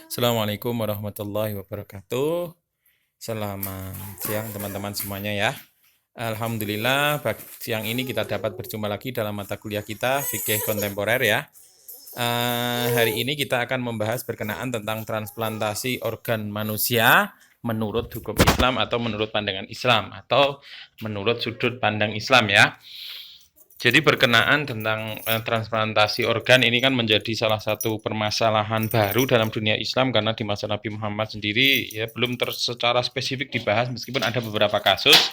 Assalamualaikum warahmatullahi wabarakatuh. Selamat siang teman-teman semuanya ya. Alhamdulillah siang ini kita dapat berjumpa lagi dalam mata kuliah kita fikih kontemporer ya. Hari ini kita akan membahas berkenaan tentang transplantasi organ manusia menurut hukum Islam atau menurut pandangan Islam atau menurut sudut pandang Islam ya. Jadi berkenaan tentang transplantasi organ ini kan menjadi salah satu permasalahan baru dalam dunia Islam karena di masa Nabi Muhammad sendiri ya belum secara spesifik dibahas meskipun ada beberapa kasus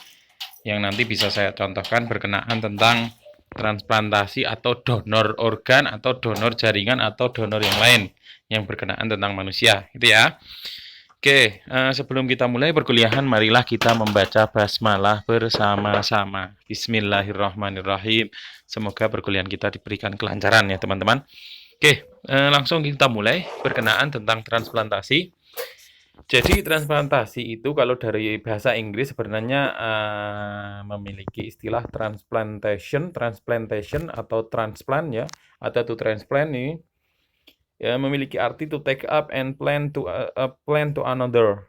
yang nanti bisa saya contohkan berkenaan tentang transplantasi atau donor organ atau donor jaringan atau donor yang lain yang berkenaan tentang manusia gitu ya. Oke, sebelum kita mulai perkuliahan, marilah kita membaca basmalah bersama-sama. Bismillahirrahmanirrahim. Semoga perkuliahan kita diberikan kelancaran ya teman-teman. Oke, langsung kita mulai berkenaan tentang transplantasi. Jadi transplantasi itu kalau dari bahasa Inggris sebenarnya memiliki istilah transplantation atau transplant ya, atau to transplant ini ya memiliki arti to take up and plan to another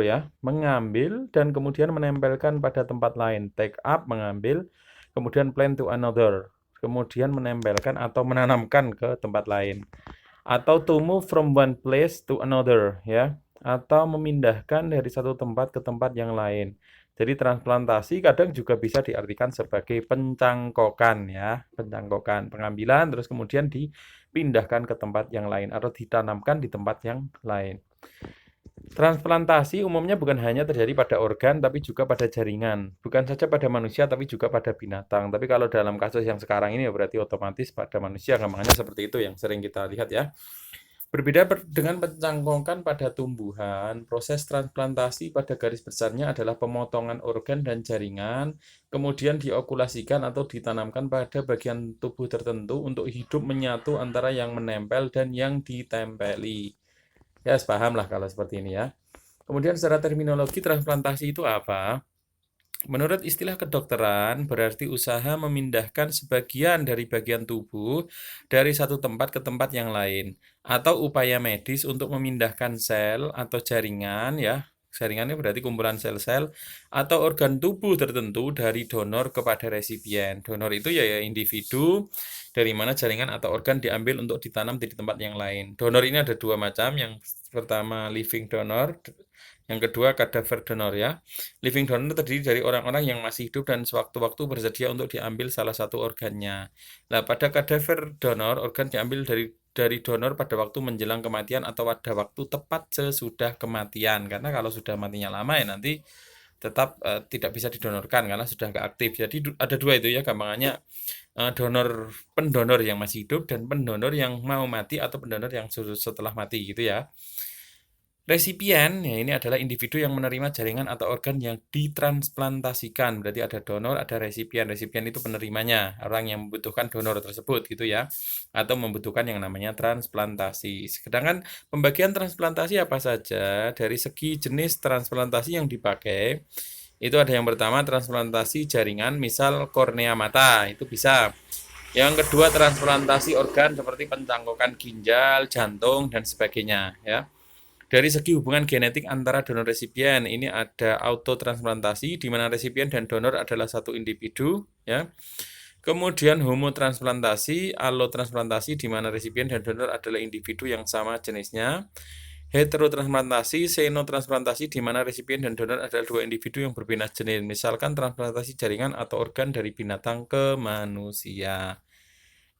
ya, mengambil dan kemudian menempelkan pada tempat lain. Take up mengambil, kemudian plan to another, kemudian menempelkan atau menanamkan ke tempat lain. Atau to move from one place to another ya, atau memindahkan dari satu tempat ke tempat yang lain. Jadi transplantasi kadang juga bisa diartikan sebagai pencangkokan ya, pencangkokan, pengambilan terus kemudian dipindahkan ke tempat yang lain atau ditanamkan di tempat yang lain. Transplantasi umumnya bukan hanya terjadi pada organ, tapi juga pada jaringan. Bukan saja pada manusia, tapi juga pada binatang. Tapi kalau dalam kasus yang sekarang ini, ya berarti otomatis pada manusia. Gampangnya seperti itu yang sering kita lihat ya. Berbeda dengan pencangkokan pada tumbuhan, proses transplantasi pada garis besarnya adalah pemotongan organ dan jaringan, kemudian diokulasikan atau ditanamkan pada bagian tubuh tertentu untuk hidup menyatu antara yang menempel dan yang ditempeli. Ya, paham lah kalau seperti ini ya. Kemudian secara terminologi transplantasi itu apa? Menurut istilah kedokteran, berarti usaha memindahkan sebagian dari bagian tubuh dari satu tempat ke tempat yang lain, atau upaya medis untuk memindahkan sel atau jaringan, ya, jaringannya berarti kumpulan sel-sel, atau organ tubuh tertentu dari donor kepada resipien. Donor itu ya individu dari mana jaringan atau organ diambil untuk ditanam di tempat yang lain. Donor ini ada dua macam, yang pertama living donor, yang kedua cadaver donor ya. Living donor terdiri dari orang-orang yang masih hidup dan sewaktu-waktu bersedia untuk diambil salah satu organnya. Nah, pada cadaver donor, organ diambil dari donor pada waktu menjelang kematian atau pada waktu tepat sesudah kematian. Karena kalau sudah matinya lama ya nanti tetap tidak bisa didonorkan karena sudah nggak aktif. Jadi ada dua itu ya gampangannya, pendonor yang masih hidup dan pendonor yang mau mati atau pendonor yang setelah mati gitu ya. Resipien, ya ini adalah individu yang menerima jaringan atau organ yang ditransplantasikan. Berarti ada donor, ada resipien. Resipien itu penerimanya, orang yang membutuhkan donor tersebut gitu ya. Atau membutuhkan yang namanya transplantasi. Sedangkan pembagian transplantasi apa saja? Dari segi jenis transplantasi yang dipakai, itu ada yang pertama transplantasi jaringan, misal kornea mata, itu bisa. Yang kedua transplantasi organ seperti pencangkokan ginjal, jantung, dan sebagainya ya. Dari segi hubungan genetik antara donor resipien, ini ada autotransplantasi di mana resipien dan donor adalah satu individu ya. Kemudian homotransplantasi, allotransplantasi di mana resipien dan donor adalah individu yang sama jenisnya. Heterotransplantasi, xenotransplantasi di mana resipien dan donor adalah dua individu yang berbeda jenis. Misalkan transplantasi jaringan atau organ dari binatang ke manusia.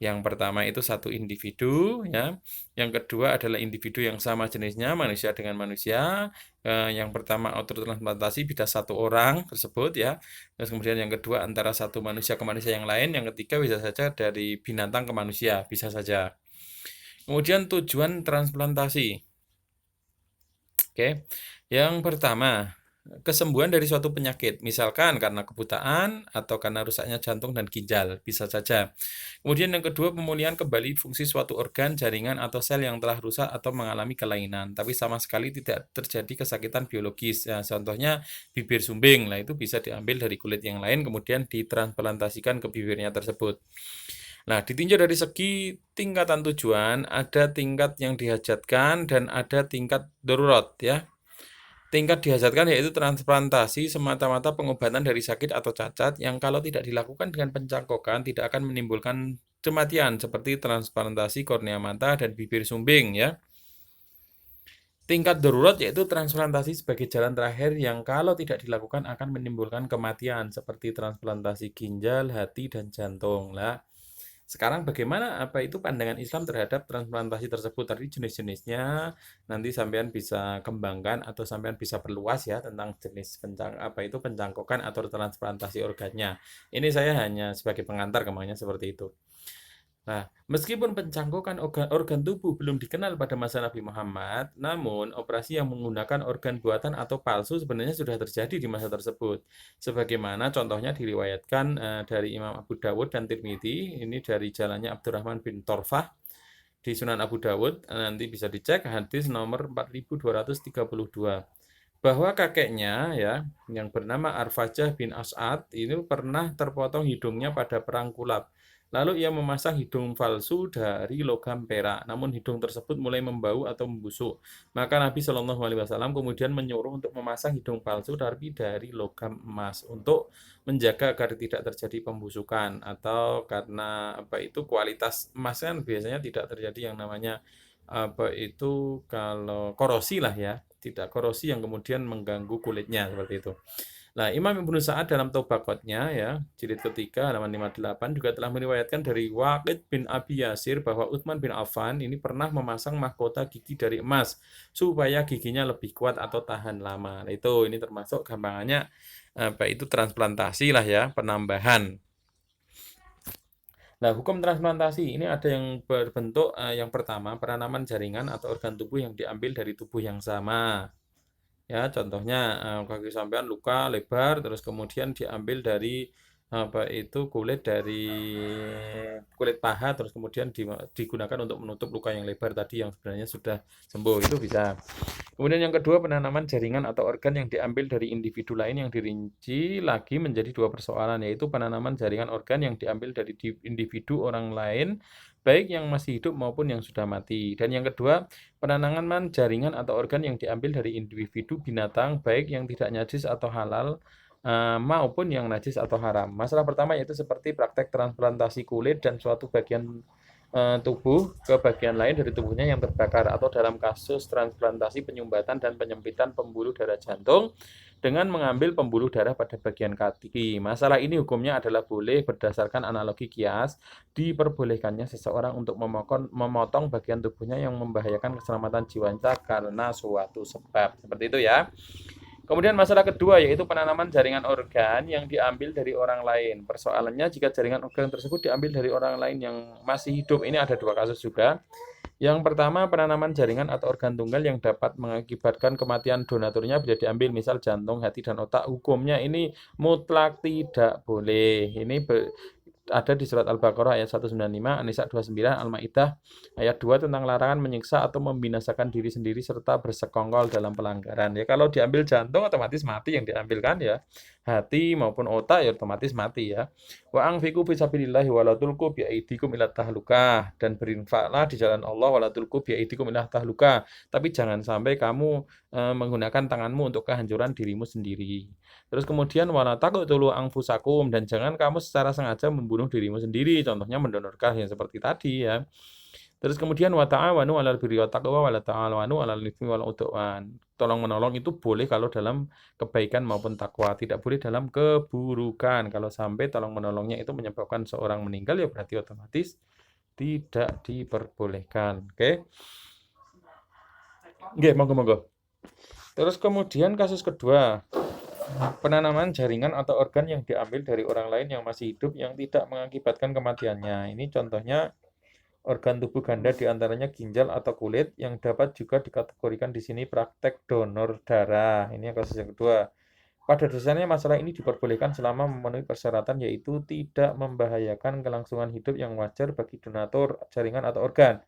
Yang pertama itu satu individu, ya. Yang kedua adalah individu yang sama jenisnya, manusia dengan manusia. Yang pertama autotransplantasi bisa satu orang tersebut, ya. Terus kemudian yang kedua antara satu manusia ke manusia yang lain. Yang ketiga bisa saja dari binatang ke manusia, bisa saja. Kemudian tujuan transplantasi. Oke, yang pertama kesembuhan dari suatu penyakit, misalkan karena kebutaan atau karena rusaknya jantung dan ginjal, bisa saja. Kemudian yang kedua, pemulihan kembali fungsi suatu organ, jaringan, atau sel yang telah rusak atau mengalami kelainan, tapi sama sekali tidak terjadi kesakitan biologis. Ya, contohnya bibir sumbing, lah itu bisa diambil dari kulit yang lain, kemudian ditransplantasikan ke bibirnya tersebut. Nah, ditinjau dari segi tingkatan tujuan, ada tingkat yang dihajatkan dan ada tingkat darurat ya. Tingkat dihajatkan yaitu transplantasi semata-mata pengobatan dari sakit atau cacat yang kalau tidak dilakukan dengan pencangkokan tidak akan menimbulkan kematian seperti transplantasi kornea mata dan bibir sumbing ya. Tingkat darurat yaitu transplantasi sebagai jalan terakhir yang kalau tidak dilakukan akan menimbulkan kematian seperti transplantasi ginjal, hati, dan jantung. Lah, sekarang bagaimana apa itu pandangan Islam terhadap transplantasi tersebut? Tadi jenis-jenisnya nanti sampean bisa kembangkan atau sampean bisa perluas ya tentang jenis pencangkokan atau transplantasi organnya. Ini saya hanya sebagai pengantar kemana seperti itu. Nah, meskipun pencangkokan organ tubuh belum dikenal pada masa Nabi Muhammad, namun operasi yang menggunakan organ buatan atau palsu sebenarnya sudah terjadi di masa tersebut. Sebagaimana contohnya diriwayatkan dari Imam Abu Dawud dan Tirmidzi, ini dari jalannya Abdurrahman bin Torfah di Sunan Abu Dawud, nanti bisa dicek hadis nomor 4232 bahwa kakeknya ya yang bernama Arfajah bin As'ad ini pernah terpotong hidungnya pada perang Kulab. Lalu ia memasang hidung palsu dari logam perak, namun hidung tersebut mulai membau atau membusuk. Maka Nabi Shallallahu Alaihi Wasallam kemudian menyuruh untuk memasang hidung palsu tapi dari logam emas untuk menjaga agar tidak terjadi pembusukan atau karena apa itu kualitas emas kan biasanya tidak terjadi yang namanya apa itu kalau korosi lah ya, tidak korosi yang kemudian mengganggu kulitnya seperti itu. Nah, Imam Ibnu Sa'ad dalam Tobaqotnya ya, jilid ketiga halaman 58 juga telah meriwayatkan dari Waqid bin Abi Yasir bahwa Utsman bin Affan ini pernah memasang mahkota gigi dari emas supaya giginya lebih kuat atau tahan lama. Nah, itu ini termasuk gampangannya apa itu transplantasi lah ya, penambahan. Nah, hukum transplantasi ini ada yang berbentuk yang pertama penanaman jaringan atau organ tubuh yang diambil dari tubuh yang sama. Ya, contohnya kaki sampean luka lebar, terus kemudian diambil dari apa itu kulit paha, terus kemudian digunakan untuk menutup luka yang lebar tadi yang sebenarnya sudah sembuh itu bisa. Kemudian yang kedua penanaman jaringan atau organ yang diambil dari individu lain yang dirinci lagi menjadi dua persoalan yaitu penanaman jaringan organ yang diambil dari individu orang lain baik yang masih hidup maupun yang sudah mati. Dan yang kedua penanaman jaringan atau organ yang diambil dari individu binatang baik yang tidak najis atau halal maupun yang najis atau haram. Masalah pertama yaitu seperti praktek transplantasi kulit dan suatu bagian tubuh ke bagian lain dari tubuhnya yang terbakar atau dalam kasus transplantasi penyumbatan dan penyempitan pembuluh darah jantung dengan mengambil pembuluh darah pada bagian kaki. Masalah ini hukumnya adalah boleh berdasarkan analogi kias diperbolehkannya seseorang untuk memotong bagian tubuhnya yang membahayakan keselamatan jiwanya karena suatu sebab. Seperti itu ya. Kemudian masalah kedua yaitu penanaman jaringan organ yang diambil dari orang lain. Persoalannya jika jaringan organ tersebut diambil dari orang lain yang masih hidup, ini ada dua kasus juga. Yang pertama penanaman jaringan atau organ tunggal yang dapat mengakibatkan kematian donaturnya bisa diambil misal jantung, hati, dan otak. Hukumnya ini mutlak tidak boleh. Ini ada di surat Al-Baqarah ayat 195, An-Nisa 29, Al-Maidah ayat 2 tentang larangan menyiksa atau membinasakan diri sendiri serta bersekongkol dalam pelanggaran. Ya kalau diambil jantung otomatis mati yang diambil kan ya. Hati maupun otak ya otomatis mati ya. Wa anfiqu fi sabilillahi wa la tulqu bi aidikum ila tahlukah, dan berinfaklah di jalan Allah wa la tulqu bi aidikum ila tahlukah. Tapi jangan sampai kamu menggunakan tanganmu untuk kehancuran dirimu sendiri. Terus kemudian wala taqtulu anfusakum, dan jangan kamu secara sengaja membunuh dirimu sendiri, contohnya mendonorkan yang seperti tadi ya. Terus kemudian wa ta'awanu 'alal birri wat taqwa wa la ta'awanu 'alal itsmi wal 'udwan. Tolong menolong itu boleh kalau dalam kebaikan maupun takwa, tidak boleh dalam keburukan. Kalau sampai tolong menolongnya itu menyebabkan seorang meninggal ya berarti otomatis tidak diperbolehkan. Oke. Nggih, monggo-monggo. Terus kemudian kasus kedua, penanaman jaringan atau organ yang diambil dari orang lain yang masih hidup yang tidak mengakibatkan kematiannya. Ini contohnya organ tubuh ganda diantaranya ginjal atau kulit yang dapat juga dikategorikan di sini praktek donor darah. Ini yang kasus yang kedua. Pada dasarnya masalah ini diperbolehkan selama memenuhi persyaratan yaitu tidak membahayakan kelangsungan hidup yang wajar bagi donatur jaringan atau organ.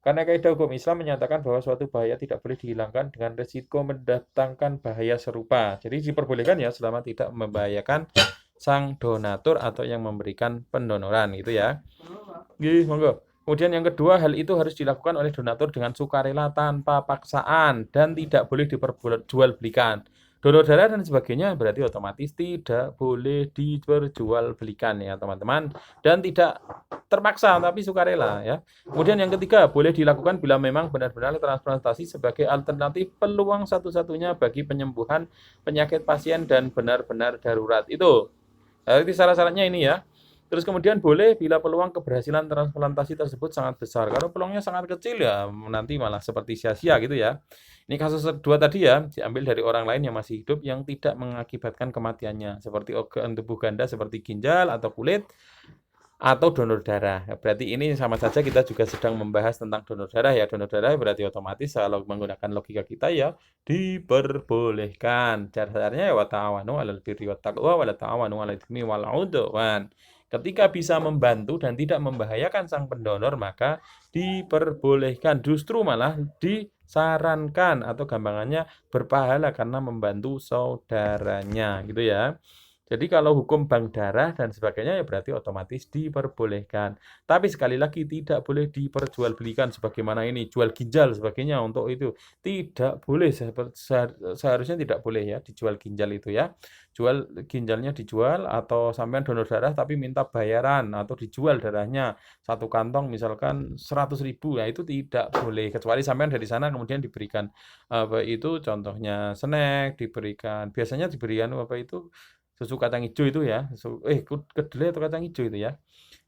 Karena kaidah hukum Islam menyatakan bahwa suatu bahaya tidak boleh dihilangkan dengan resiko mendatangkan bahaya serupa. Jadi diperbolehkan ya selama tidak membahayakan sang donatur atau yang memberikan pendonoran gitu ya. Nggih, monggo. Kemudian yang kedua, hal itu harus dilakukan oleh donatur dengan sukarela tanpa paksaan dan tidak boleh diperjualbelikan. Donor darah dan sebagainya berarti otomatis tidak boleh diperjualbelikan ya teman-teman, dan tidak terpaksa tapi sukarela ya. Kemudian yang ketiga, boleh dilakukan bila memang benar-benar transplantasi sebagai alternatif peluang satu-satunya bagi penyembuhan penyakit pasien dan benar-benar darurat. Itu. Jadi syarat-syaratnya ini ya. Terus kemudian boleh bila peluang keberhasilan transplantasi tersebut sangat besar. Kalau peluangnya sangat kecil ya nanti malah seperti sia-sia gitu ya. Ini kasus kedua tadi ya, diambil dari orang lain yang masih hidup yang tidak mengakibatkan kematiannya, seperti organ tubuh ganda seperti ginjal atau kulit atau donor darah. Berarti ini sama saja kita juga sedang membahas tentang donor darah ya. Donor darah berarti otomatis kalau menggunakan logika kita ya diperbolehkan. Caranya ya wa ta'awanu 'alal birri wat taqwa wa la ta'awanu 'alal itsmi wal 'udwan. Ketika bisa membantu dan tidak membahayakan sang pendonor maka diperbolehkan, justru malah disarankan atau gampangannya berpahala karena membantu saudaranya gitu ya. Jadi kalau hukum bank darah dan sebagainya ya berarti otomatis diperbolehkan. Tapi sekali lagi tidak boleh diperjualbelikan sebagaimana ini jual ginjal sebagainya untuk itu. Tidak boleh, seharusnya tidak boleh ya dijual ginjal itu ya. Jual ginjalnya dijual atau sampean donor darah tapi minta bayaran atau dijual darahnya satu kantong misalkan 100.000 ya itu tidak boleh, kecuali sampean dari sana kemudian diberikan apa itu contohnya snack, diberikan biasanya diberikan apa itu susu kacang hijau itu ya, kedelai atau kacang hijau itu ya.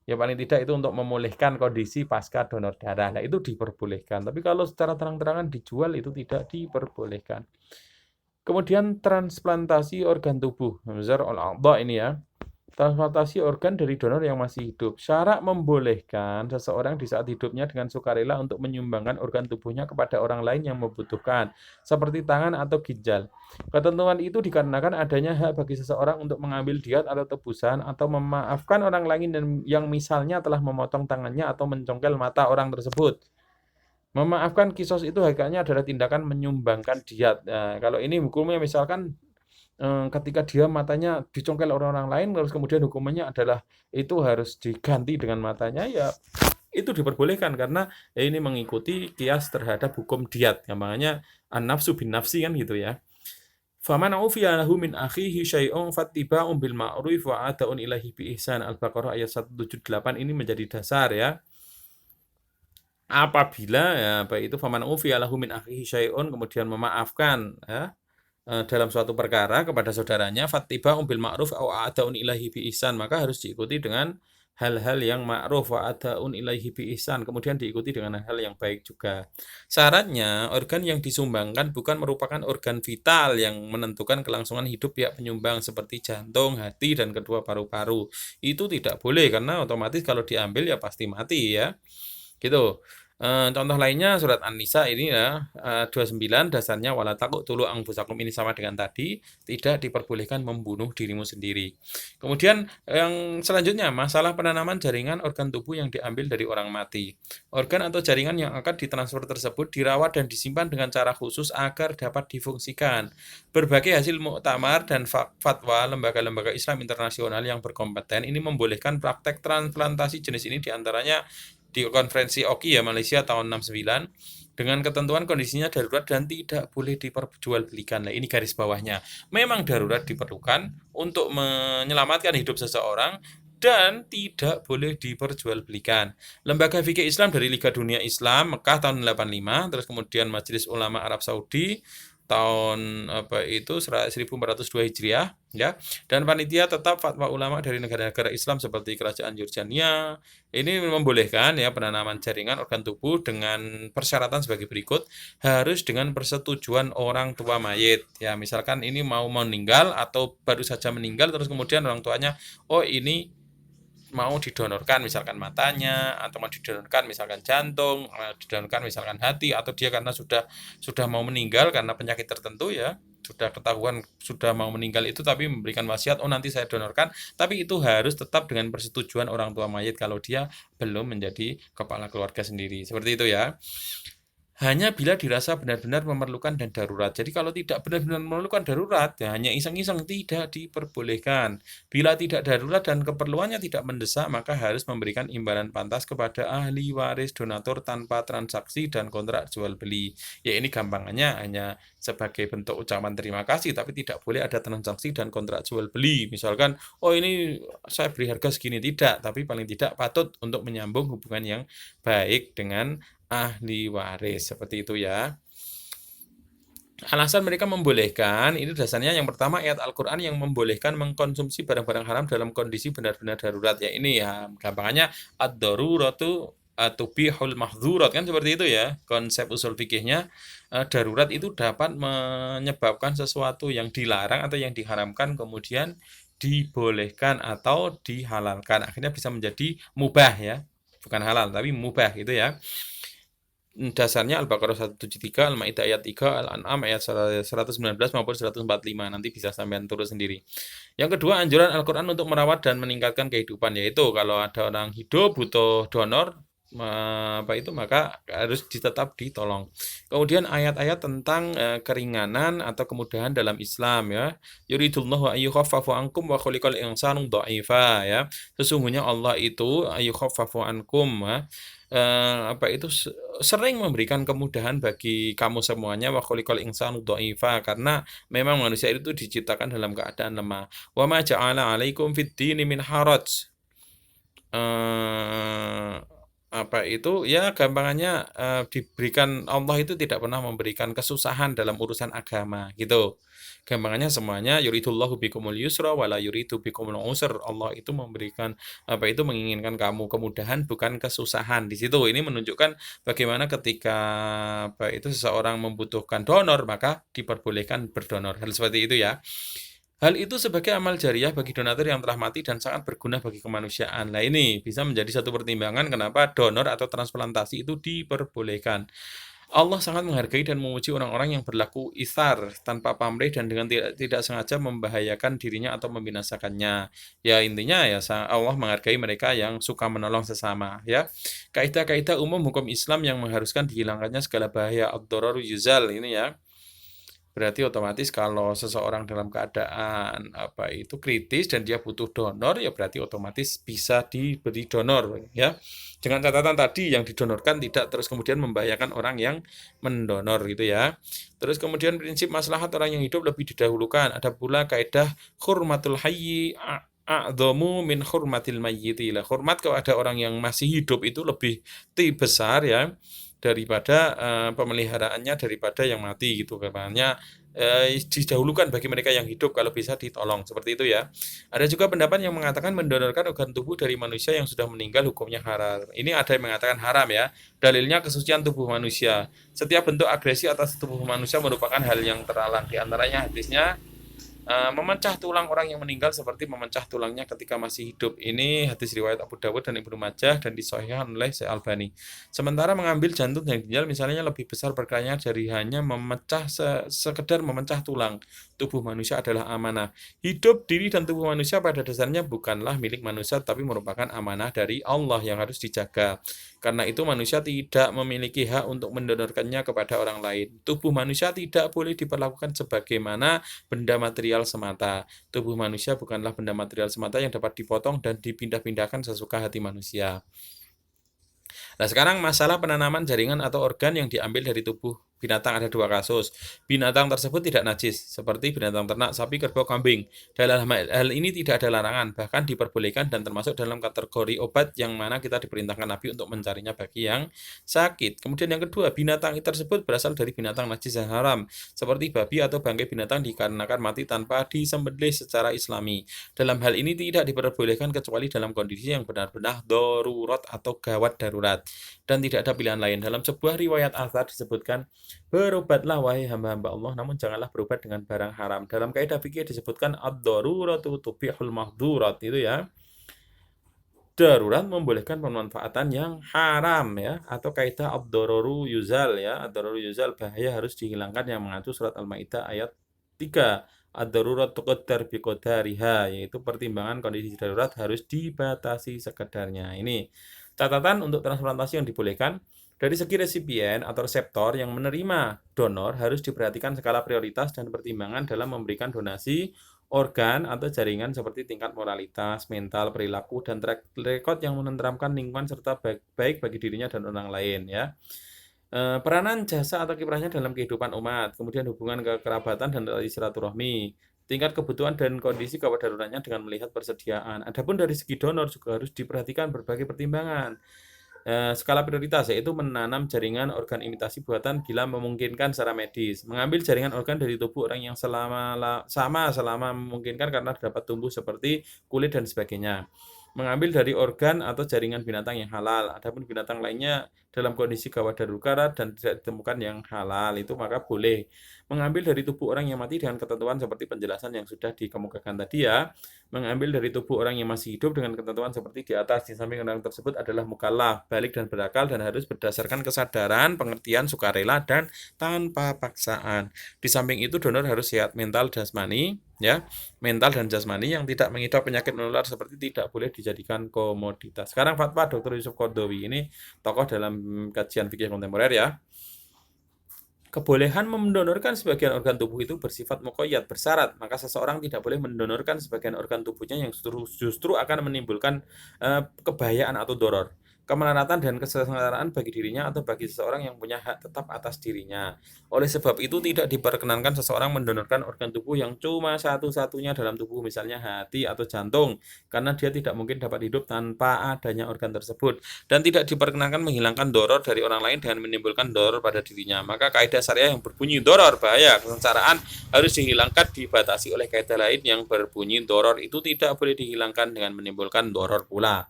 Ya paling tidak itu untuk memulihkan kondisi pasca donor darah. Nah, itu diperbolehkan. Tapi kalau secara terang-terangan dijual itu tidak diperbolehkan. Kemudian transplantasi organ tubuh. Ini ya. Transplantasi organ dari donor yang masih hidup. Syarat membolehkan seseorang di saat hidupnya dengan sukarela untuk menyumbangkan organ tubuhnya kepada orang lain yang membutuhkan, seperti tangan atau ginjal. Ketentuan itu dikarenakan adanya hak bagi seseorang untuk mengambil diat atau tebusan atau memaafkan orang lain yang misalnya telah memotong tangannya atau mencongkel mata orang tersebut. Memaafkan kisos itu hakikatnya adalah tindakan menyumbangkan diat. Nah, kalau ini hukumnya misalkan ketika dia matanya dicongkel orang-orang lain, terus kemudian hukumannya adalah itu harus diganti dengan matanya, ya itu diperbolehkan karena ini mengikuti kias terhadap hukum diat. Makanya an-nafsu bin nafsi kan gitu ya. Faman ufiya lahu min akhihi syai'un fattiba'un bil ma'ruf wa ada'un ilahi bi ihsan. Al-Baqarah ayat 178 ini menjadi dasar ya. Apabila ya baik itu faman ufiya lahu min akhihi syai'un kemudian memaafkan ya dalam suatu perkara kepada saudaranya fattiba'un bil ma'ruf au a'daun ilahi bi ihsan, maka harus diikuti dengan hal-hal yang ma'ruf wa a'daun ilahi bi ihsan, kemudian diikuti dengan hal yang baik juga. Syaratnya organ yang disumbangkan bukan merupakan organ vital yang menentukan kelangsungan hidup pihak penyumbang seperti jantung, hati dan kedua paru-paru. Itu tidak boleh karena otomatis kalau diambil ya pasti mati ya. Gitu. Contoh lainnya surat An-Nisa ini ya 29 dasarnya wala taqtulu anfusakum, ini sama dengan tadi, tidak diperbolehkan membunuh dirimu sendiri. Kemudian yang selanjutnya masalah penanaman jaringan organ tubuh yang diambil dari orang mati. Organ atau jaringan yang akan ditransfer tersebut dirawat dan disimpan dengan cara khusus agar dapat difungsikan. Berbagai hasil muktamar dan fatwa lembaga-lembaga Islam internasional yang berkompeten ini membolehkan praktek transplantasi jenis ini diantaranya di konferensi OKI ya Malaysia tahun 69 dengan ketentuan kondisinya darurat dan tidak boleh diperjualbelikan. Nah, ini garis bawahnya. Memang darurat diperlukan untuk menyelamatkan hidup seseorang dan tidak boleh diperjualbelikan. Lembaga fikih Islam dari Liga Dunia Islam Mekah tahun 85, terus kemudian Majelis Ulama Arab Saudi tahun 1402 Hijriah ya, dan panitia tetap fatwa ulama dari negara-negara Islam seperti kerajaan Yordania ini membolehkan ya penanaman jaringan organ tubuh dengan persyaratan sebagai berikut. Harus dengan persetujuan orang tua mayit ya, misalkan ini mau meninggal atau baru saja meninggal terus kemudian orang tuanya ini mau didonorkan misalkan matanya, atau mau didonorkan misalkan jantung, didonorkan misalkan hati, atau dia karena sudah mau meninggal karena penyakit tertentu ya, sudah ketahuan sudah mau meninggal itu tapi memberikan wasiat nanti saya donorkan, tapi itu harus tetap dengan persetujuan orang tua mayit kalau dia belum menjadi kepala keluarga sendiri, seperti itu ya. hanya bila dirasa benar-benar memerlukan dan darurat. Jadi kalau tidak benar-benar memerlukan darurat, ya hanya iseng-iseng tidak diperbolehkan. Bila tidak darurat dan keperluannya tidak mendesak, maka harus memberikan imbalan pantas kepada ahli waris donatur tanpa transaksi dan kontrak jual beli. Ya ini gampangannya hanya sebagai bentuk ucapan terima kasih, tapi tidak boleh ada transaksi dan kontrak jual beli. Misalkan, oh ini saya beri harga segini, tidak, tapi paling tidak patut untuk menyambung hubungan yang baik dengan ahli waris, seperti itu ya. Alasan mereka membolehkan, ini dasarnya yang pertama ayat Al-Quran yang membolehkan mengkonsumsi barang-barang haram dalam kondisi benar-benar darurat. Ya ini ya, gampangannya ad-daruratu tubihul mahzurat, kan seperti itu ya. Konsep usul fikihnya, darurat itu dapat menyebabkan sesuatu yang dilarang atau yang diharamkan kemudian dibolehkan atau dihalalkan. Akhirnya bisa menjadi mubah ya. Bukan halal, tapi mubah gitu ya. Dasarnya Al-Baqarah 173, Al-Maidah ayat 3, Al-An'am ayat 119 maupun 145. Nanti bisa sampean turun sendiri. Yang kedua, anjuran Al-Quran untuk merawat dan meningkatkan kehidupan, yaitu kalau ada orang hidup butuh donor, maka harus tetap ditolong. Kemudian ayat-ayat tentang keringanan atau kemudahan dalam Islam ya. Yuridullahu ayyukhaffafu ankum wa khuliqal insanu dha'ifa ya. Sesungguhnya Allah itu ayyukhaffafu ankum sering memberikan kemudahan bagi kamu semuanya, wa khuliqal insanu dha'ifa, karena memang manusia itu diciptakan dalam keadaan lemah. Wa ma ja'ala 'alaikum fid dini min haraj. Ya gampangannya diberikan, Allah itu tidak pernah memberikan kesusahan dalam urusan agama gitu. Gampangannya semuanya yuridullahu bikumul yusra wala yuridu bikumul usra. Allah itu memberikan menginginkan kamu kemudahan bukan kesusahan. Di situ ini menunjukkan bagaimana ketika seseorang membutuhkan donor maka diperbolehkan berdonor. Hal seperti itu ya. Hal itu sebagai amal jariah bagi donatur yang telah mati dan sangat berguna bagi kemanusiaan. Nah ini bisa menjadi satu pertimbangan kenapa donor atau transplantasi itu diperbolehkan. Allah sangat menghargai dan memuji orang-orang yang berlaku isar tanpa pamrih dan dengan tidak sengaja membahayakan dirinya atau membinasakannya. Ya intinya ya Allah menghargai mereka yang suka menolong sesama ya. Kaidah-kaidah umum hukum Islam yang mengharuskan dihilangkannya segala bahaya ad-dararu yuzal ini ya. Berarti otomatis kalau seseorang dalam keadaan kritis dan dia butuh donor, ya berarti otomatis bisa diberi donor ya. Dengan catatan tadi yang didonorkan tidak terus kemudian membahayakan orang yang mendonor gitu ya. Terus kemudian prinsip maslahat orang yang hidup lebih didahulukan. Ada pula kaidah hurmatul hayyi a'dhamu min hurmatil mayyiti. Hormat kepada orang yang masih hidup itu lebih besar ya daripada pemeliharaannya daripada yang mati gitu. Makanya didahulukan bagi mereka yang hidup kalau bisa ditolong, seperti itu ya. Ada juga pendapat yang mengatakan mendonorkan organ tubuh dari manusia yang sudah meninggal hukumnya haram. Ini ada yang mengatakan haram ya. Dalilnya kesucian tubuh manusia. Setiap bentuk agresi atas tubuh manusia merupakan hal yang terlarang. Di antaranya hadisnya memecah tulang orang yang meninggal seperti memecah tulangnya ketika masih hidup. Ini hadis riwayat Abu Dawud dan Ibnu Majah dan disahihkan oleh Syekh Albani. Sementara mengambil jantung dan ginjal misalnya lebih besar berkahnya dari hanya memecah sekedar memecah tulang. Tubuh manusia adalah amanah. Hidup, diri dan tubuh manusia pada dasarnya bukanlah milik manusia tapi merupakan amanah dari Allah yang harus dijaga. Karena itu manusia tidak memiliki hak untuk mendonorkannya kepada orang lain. Tubuh manusia tidak boleh diperlakukan sebagaimana benda material semata. Tubuh manusia bukanlah benda material semata yang dapat dipotong dan dipindah-pindahkan sesuka hati manusia. Nah, sekarang masalah penanaman jaringan atau organ yang diambil dari tubuh binatang ada dua kasus. Binatang tersebut tidak najis, seperti binatang ternak, sapi, kerbau, kambing. Dalam hal ini tidak ada larangan, bahkan diperbolehkan dan termasuk dalam kategori obat yang mana kita diperintahkan Nabi untuk mencarinya bagi yang sakit. Kemudian yang kedua, binatang tersebut berasal dari binatang najis yang haram, seperti babi atau bangkai binatang dikarenakan mati tanpa disembelih secara islami. Dalam hal ini tidak diperbolehkan kecuali dalam kondisi yang benar-benar darurat atau gawat darurat dan tidak ada pilihan lain. Dalam sebuah riwayat atsar disebutkan, berobatlah wahai hamba-hamba Allah, namun janganlah berobat dengan barang haram. Dalam kaidah fikih disebutkan ad-daruratu tubihul mahdurat, itu ya. Darurat membolehkan pemanfaatan yang haram ya, atau kaidah ad-dararu yuzal ya. Ad-dararu yuzal, bahaya harus dihilangkan, yang mengatur surat Al-Maidah ayat 3. Ad-darurat tuqaddar biqadariha, yaitu pertimbangan kondisi darurat harus dibatasi sekedarnya. Ini catatan untuk transplantasi yang dibolehkan. Dari segi resipien atau reseptor yang menerima donor harus diperhatikan skala prioritas dan pertimbangan dalam memberikan donasi organ atau jaringan seperti tingkat moralitas, mental, perilaku, dan track record yang menenteramkan lingkungan serta baik bagi dirinya dan orang lain ya. Peranan jasa atau kiprahnya dalam kehidupan umat, kemudian hubungan kekerabatan dan tali silaturahmi, tingkat kebutuhan dan kondisi gawat daruratnya dengan melihat persediaan. Adapun dari segi donor juga harus diperhatikan berbagai pertimbangan. Skala prioritas yaitu menanam jaringan organ imitasi buatan bila memungkinkan secara medis. Mengambil jaringan organ dari tubuh orang yang sama selama memungkinkan karena dapat tumbuh seperti kulit dan sebagainya. Mengambil dari organ atau jaringan binatang yang halal. Adapun binatang lainnya dalam kondisi gawat darurat dan tidak ditemukan yang halal itu maka boleh. Mengambil dari tubuh orang yang mati dengan ketentuan seperti penjelasan yang sudah dikemukakan tadi ya. Mengambil dari tubuh orang yang masih hidup dengan ketentuan seperti di atas. Di samping orang tersebut adalah mukallaf, balik dan berakal dan harus berdasarkan kesadaran, pengertian, sukarela dan tanpa paksaan. Di samping itu donor harus sehat mental jasmani ya, mental dan jasmani yang tidak mengidap penyakit menular seperti tidak boleh dijadikan komoditas. Sekarang fatwa Dr. Yusuf Qaradawi ini tokoh dalam kajian fikih kontemporer ya. Kebolehan mendonorkan sebagian organ tubuh itu bersifat muqayyad, bersyarat, maka seseorang tidak boleh mendonorkan sebagian organ tubuhnya yang justru akan menimbulkan kebahayaan atau doror, kemelaratan dan kesengsaraan bagi dirinya atau bagi seseorang yang punya hak tetap atas dirinya. Oleh sebab itu tidak diperkenankan seseorang mendonorkan organ tubuh yang cuma satu-satunya dalam tubuh, misalnya hati atau jantung, karena dia tidak mungkin dapat hidup tanpa adanya organ tersebut. Dan tidak diperkenankan menghilangkan doror dari orang lain dengan menimbulkan doror pada dirinya. Maka kaidah syariah yang berbunyi doror bahaya kesengsaraan harus dihilangkan, dibatasi oleh kaidah lain yang berbunyi doror itu tidak boleh dihilangkan dengan menimbulkan doror pula.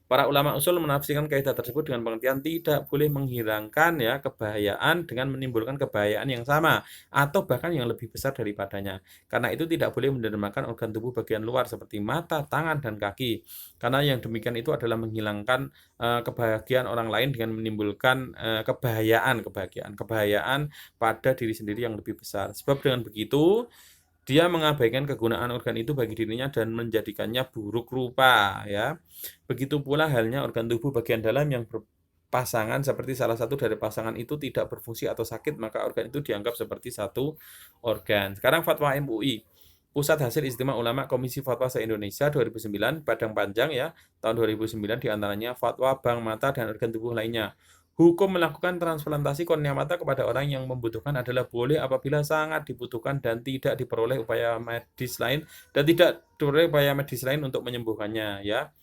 Para ulama usul menafsirkan kaidah tersebut dengan pengertian tidak boleh menghilangkan ya kebahayaan dengan menimbulkan kebahayaan yang sama atau bahkan yang lebih besar daripadanya. Karena itu tidak boleh mendermakan organ tubuh bagian luar seperti mata, tangan, dan kaki. Karena yang demikian itu adalah menghilangkan kebahagiaan orang lain dengan menimbulkan kebahayaan pada diri sendiri yang lebih besar. Sebab dengan begitu dia mengabaikan kegunaan organ itu bagi dirinya dan menjadikannya buruk rupa ya. Begitu pula halnya organ tubuh bagian dalam yang berpasangan seperti salah satu dari pasangan itu tidak berfungsi atau sakit, maka organ itu dianggap seperti satu organ. Sekarang fatwa MUI. Pusat Hasil Ijtima Ulama Komisi Fatwa se-Indonesia 2009, Padang Panjang ya, tahun 2009 diantaranya fatwa bank mata dan organ tubuh lainnya. Hukum melakukan transplantasi kornea mata kepada orang yang membutuhkan adalah boleh apabila sangat dibutuhkan dan tidak diperoleh upaya medis lain untuk menyembuhkannya ya.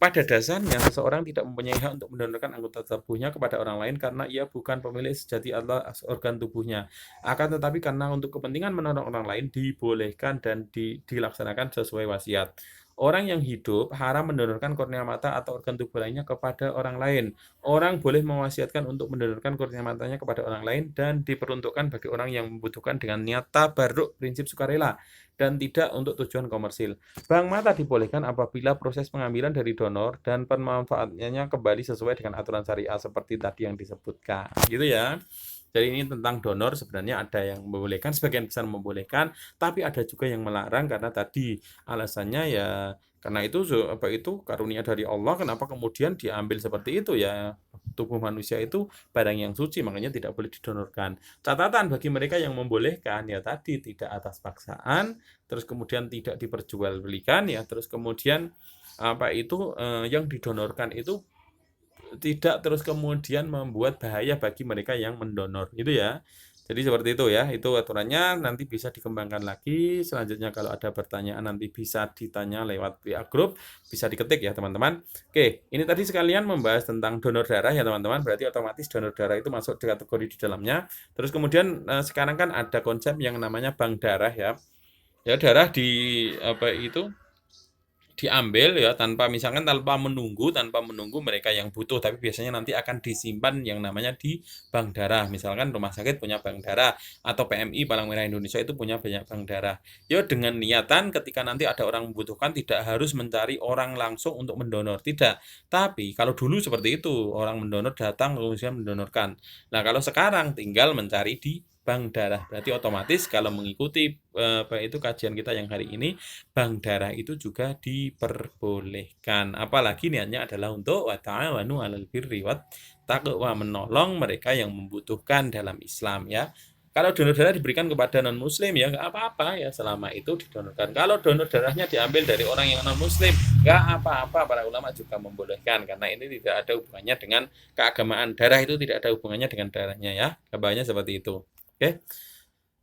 Pada dasarnya seseorang tidak mempunyai hak untuk mendonorkan anggota tubuhnya kepada orang lain karena ia bukan pemilik sejati atas organ tubuhnya. Akan tetapi karena untuk kepentingan menolong orang lain dibolehkan dan dilaksanakan sesuai wasiat. Orang yang hidup haram mendonorkan kornea mata atau organ tubuh lainnya kepada orang lain. Orang boleh mewasiatkan untuk mendonorkan kornea matanya kepada orang lain dan diperuntukkan bagi orang yang membutuhkan dengan niat tabarruk, prinsip sukarela, dan tidak untuk tujuan komersil. Bank mata dibolehkan apabila proses pengambilan dari donor dan pemanfaatannya kembali sesuai dengan aturan syariah seperti tadi yang disebutkan. Gitu ya. Jadi ini tentang donor sebenarnya ada yang membolehkan, sebagian besar membolehkan, tapi ada juga yang melarang karena tadi alasannya ya karena itu karunia dari Allah, kenapa kemudian diambil seperti itu ya. Tubuh manusia itu barang yang suci, makanya tidak boleh didonorkan. Catatan bagi mereka yang membolehkan ya tadi tidak atas paksaan, terus kemudian tidak diperjualbelikan ya, terus kemudian yang didonorkan itu tidak terus kemudian membuat bahaya bagi mereka yang mendonor gitu ya. Jadi seperti itu ya, itu aturannya, nanti bisa dikembangkan lagi. Selanjutnya kalau ada pertanyaan nanti bisa ditanya lewat WA group, bisa diketik ya teman-teman. Oke, ini tadi sekalian membahas tentang donor darah ya teman-teman, berarti otomatis donor darah itu masuk di kategori di dalamnya. Terus kemudian sekarang kan ada konsep yang namanya bank darah ya. Ya darah diambil ya tanpa menunggu mereka yang butuh, tapi biasanya nanti akan disimpan yang namanya di bank darah. Misalkan rumah sakit punya bank darah atau PMI Palang Merah Indonesia itu punya banyak bank darah. Ya dengan niatan ketika nanti ada orang membutuhkan tidak harus mencari orang langsung untuk mendonor, tidak. Tapi kalau dulu seperti itu, orang mendonor datang kemudian mendonorkan. Nah, kalau sekarang tinggal mencari di bank darah. Berarti otomatis kalau mengikuti apa itu kajian kita yang hari ini, bank darah itu juga diperbolehkan. Apalagi niatnya adalah untuk wa ta'awanu 'alal birri wat taqwa, menolong mereka yang membutuhkan dalam Islam ya. Kalau donor darah diberikan kepada non-muslim ya nggak apa-apa ya selama itu didonorkan. Kalau donor darahnya diambil dari orang yang non-muslim, nggak apa-apa, para ulama juga membolehkan karena ini tidak ada hubungannya dengan keagamaan. Darah itu tidak ada hubungannya dengan darahnya ya. Gambarnya seperti itu. Oke.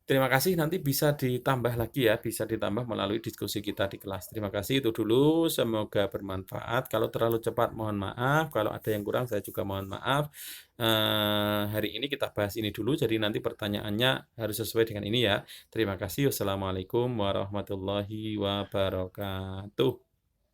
Terima kasih, nanti bisa ditambah lagi ya, bisa ditambah melalui diskusi kita di kelas. Terima kasih, itu dulu, semoga bermanfaat. Kalau terlalu cepat mohon maaf, kalau ada yang kurang saya juga mohon maaf. Hari ini kita bahas ini dulu, jadi nanti pertanyaannya harus sesuai dengan ini ya. Terima kasih, wassalamualaikum warahmatullahi wabarakatuh.